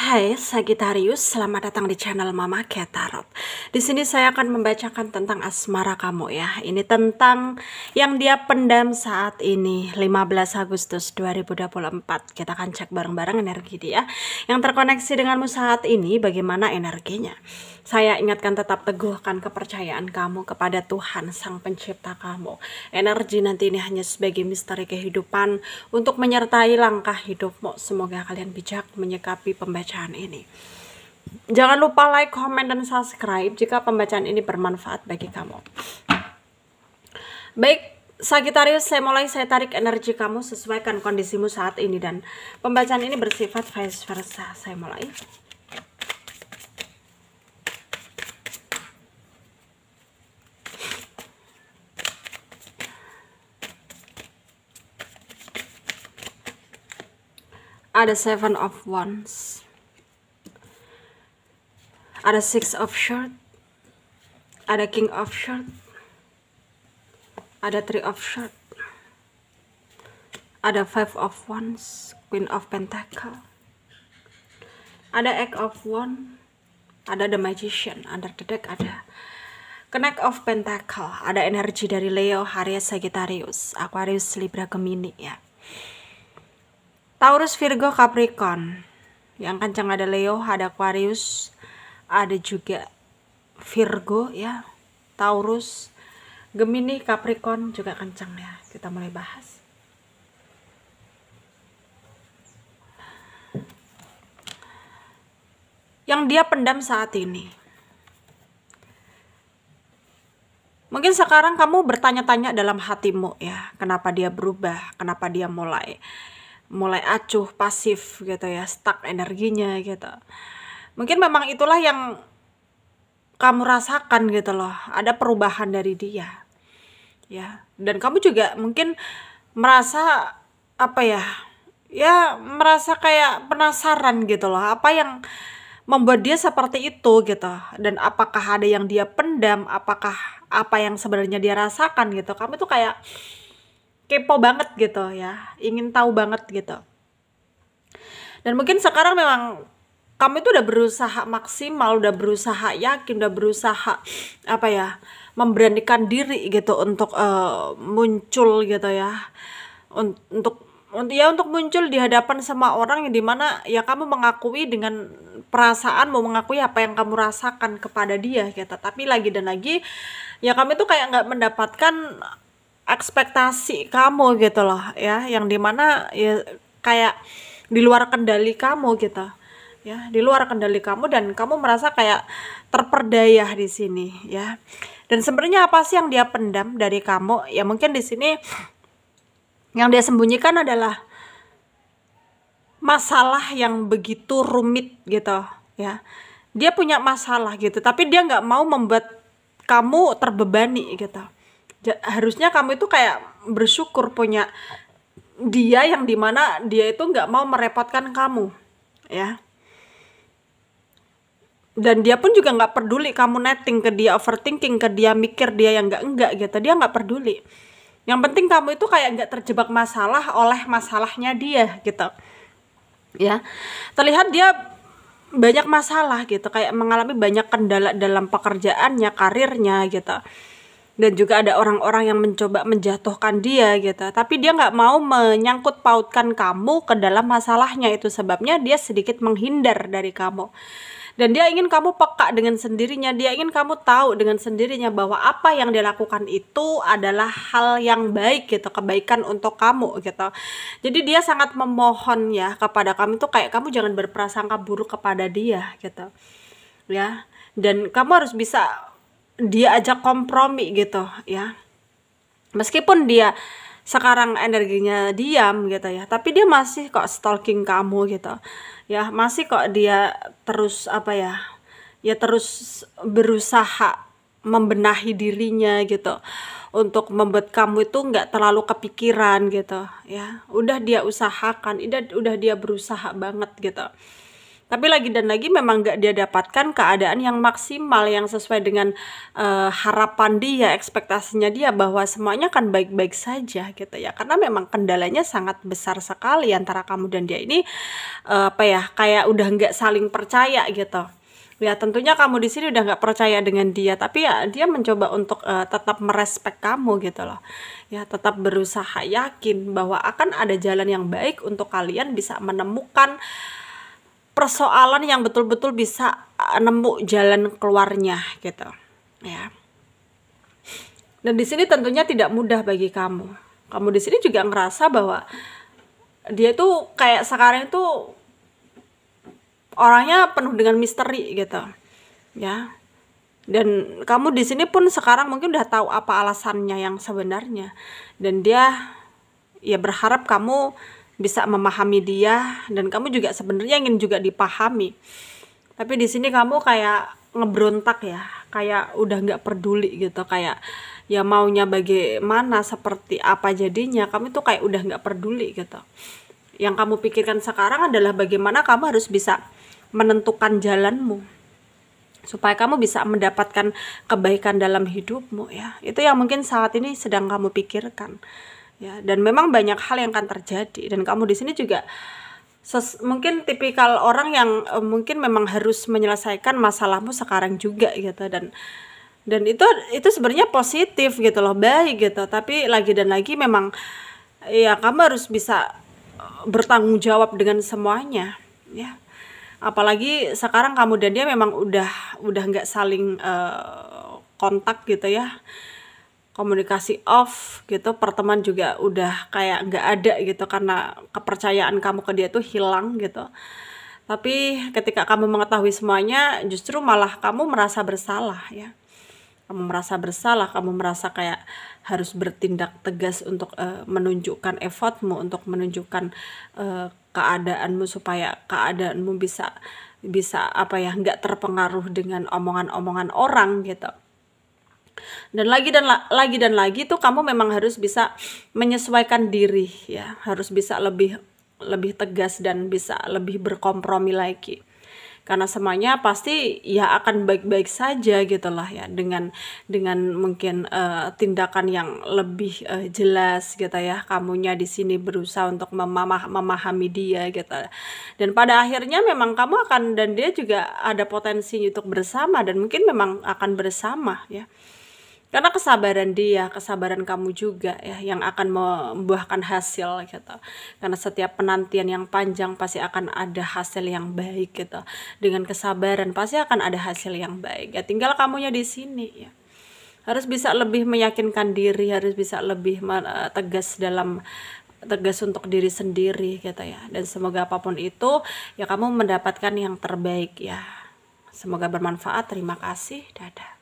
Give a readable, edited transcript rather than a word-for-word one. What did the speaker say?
Hai Sagittarius, selamat datang di channel Mama Cat Tarot. Di sini saya akan membacakan tentang asmara kamu ya. Ini tentang yang dia pendam saat ini 15 Agustus 2024. Kita akan cek bareng-bareng energi dia yang terkoneksi denganmu saat ini, bagaimana energinya. Saya ingatkan tetap teguhkan kepercayaan kamu kepada Tuhan Sang Pencipta kamu. Energi nanti ini hanya sebagai misteri kehidupan untuk menyertai langkah hidupmu. Semoga kalian bijak menyikapi pembacaan ini. Jangan lupa like, komen, dan subscribe jika pembacaan ini bermanfaat bagi kamu. Baik, Sagittarius, saya tarik energi kamu, sesuaikan kondisimu saat ini, dan pembacaan ini bersifat vice versa. Saya mulai. Ada Seven of Wands, ada Six of Swords, ada King of Swords, ada Three of Swords, ada Five of Wands, Queen of Pentacle, ada Eight of Wands, ada The Magician. Under the deck ada Knight of Pentacle, ada energi dari Leo, Aries, Sagittarius, Aquarius, Libra, Gemini ya. Taurus, Virgo, Capricorn. Yang kencang ada Leo, ada Aquarius, ada juga Virgo ya. Taurus, Gemini, Capricorn juga kencang ya. Kita mulai bahas. Yang dia pendam saat ini. Mungkin sekarang kamu bertanya-tanya dalam hatimu ya, kenapa dia berubah, kenapa dia mulai acuh, pasif gitu ya, stuck energinya gitu. Mungkin memang itulah yang kamu rasakan gitu loh, ada perubahan dari dia ya. Dan kamu juga mungkin merasa apa ya merasa kayak penasaran gitu loh, apa yang membuat dia seperti itu gitu, dan apakah ada yang dia pendam, apakah apa yang sebenarnya dia rasakan gitu. Kamu tuh kayak kepo banget gitu ya, ingin tahu banget gitu. Dan mungkin sekarang memang kamu itu udah berusaha maksimal, udah berusaha yakin, udah berusaha apa ya, memberanikan diri gitu untuk muncul gitu ya, untuk muncul di hadapan sama orang yang dimana ya kamu mengakui dengan perasaan, mau mengakui apa yang kamu rasakan kepada dia gitu. Tapi lagi dan lagi ya kamu itu kayak nggak mendapatkan ekspektasi kamu gitu loh ya, yang dimana ya kayak di luar kendali kamu gitu ya, di luar kendali kamu, dan kamu merasa kayak terperdaya di sini ya. Dan sebenarnya apa sih yang dia pendam dari kamu ya? Mungkin di sini yang dia sembunyikan adalah masalah yang begitu rumit gitu ya. Dia punya masalah gitu, tapi dia nggak mau membuat kamu terbebani gitu. Harusnya kamu itu kayak bersyukur punya dia yang dimana dia itu nggak mau merepotkan kamu ya. Dan dia pun juga nggak peduli kamu netting ke dia, overthinking ke dia, mikir dia yang enggak gitu. Dia nggak peduli. Yang penting kamu itu kayak nggak terjebak masalah oleh masalahnya dia gitu ya. Terlihat dia banyak masalah gitu, kayak mengalami banyak kendala dalam pekerjaannya, karirnya gitu. Dan juga ada orang-orang yang mencoba menjatuhkan dia gitu, tapi dia nggak mau menyangkut pautkan kamu ke dalam masalahnya. Itu sebabnya dia sedikit menghindar dari kamu, dan dia ingin kamu peka dengan sendirinya. Dia ingin kamu tahu dengan sendirinya bahwa apa yang dia lakukan itu adalah hal yang baik gitu, kebaikan untuk kamu gitu. Jadi dia sangat memohon ya kepada kamu tuh, kayak kamu jangan berprasangka buruk kepada dia gitu ya. Dan kamu harus bisa dia ajak kompromi gitu ya. Meskipun dia sekarang energinya diam gitu ya, tapi dia masih kok stalking kamu gitu ya, masih kok dia terus apa ya terus berusaha membenahi dirinya gitu untuk membuat kamu itu nggak terlalu kepikiran gitu ya. Udah dia usahakan, udah dia berusaha banget gitu. Tapi lagi dan lagi memang nggak dia dapatkan keadaan yang maksimal, yang sesuai dengan harapan dia, ekspektasinya dia bahwa semuanya akan baik-baik saja gitu ya. Karena memang kendalanya sangat besar sekali antara kamu dan dia ini, kayak udah nggak saling percaya gitu. Ya tentunya kamu di sini udah nggak percaya dengan dia, tapi ya dia mencoba untuk tetap merespek kamu gitu loh. Ya tetap berusaha yakin bahwa akan ada jalan yang baik untuk kalian bisa menemukan persoalan yang betul-betul bisa nemu jalan keluarnya gitu ya. Dan di sini tentunya tidak mudah bagi kamu. Kamu di sini juga ngerasa bahwa dia tuh kayak sekarang itu orangnya penuh dengan misteri gitu ya. Dan kamu di sini pun sekarang mungkin udah tahu apa alasannya yang sebenarnya, dan dia ya berharap kamu bisa memahami dia, dan kamu juga sebenarnya ingin juga dipahami. Tapi di sini kamu kayak ngebrontak ya, kayak udah nggak peduli gitu, kayak ya maunya bagaimana, seperti apa jadinya, kamu tuh kayak udah nggak peduli gitu. Yang kamu pikirkan sekarang adalah bagaimana kamu harus bisa menentukan jalanmu supaya kamu bisa mendapatkan kebaikan dalam hidupmu ya. Itu yang mungkin saat ini sedang kamu pikirkan ya. Dan memang banyak hal yang akan terjadi, dan kamu di sini juga mungkin tipikal orang yang mungkin memang harus menyelesaikan masalahmu sekarang juga gitu, dan itu sebenarnya positif gitu loh, baik gitu. Tapi lagi dan lagi memang ya kamu harus bisa bertanggung jawab dengan semuanya ya. Apalagi sekarang kamu dan dia memang udah nggak saling kontak gitu ya, komunikasi off gitu, pertemuan juga udah kayak nggak ada gitu, karena kepercayaan kamu ke dia tuh hilang gitu. Tapi ketika kamu mengetahui semuanya, justru malah kamu merasa bersalah ya. Kamu merasa bersalah, kamu merasa kayak harus bertindak tegas untuk menunjukkan effortmu, untuk menunjukkan keadaanmu, supaya keadaanmu bisa nggak terpengaruh dengan omongan-omongan orang gitu. Dan lagi tuh kamu memang harus bisa menyesuaikan diri ya, harus bisa lebih tegas dan bisa lebih berkompromi lagi. Karena semuanya pasti ya akan baik-baik saja gitu lah ya, dengan mungkin tindakan yang lebih jelas gitu ya. Kamunya di sini berusaha untuk memahami dia gitu. Dan pada akhirnya memang kamu akan, dan dia juga ada potensi untuk bersama, dan mungkin memang akan bersama ya. Karena kesabaran dia, kesabaran kamu juga ya, yang akan membuahkan hasil gitu. Karena setiap penantian yang panjang pasti akan ada hasil yang baik gitu. Dengan kesabaran pasti akan ada hasil yang baik. Ya tinggal kamunya di sini ya. Harus bisa lebih meyakinkan diri, harus bisa lebih tegas untuk diri sendiri gitu ya. Dan semoga apapun itu ya kamu mendapatkan yang terbaik ya. Semoga bermanfaat. Terima kasih. Dadah.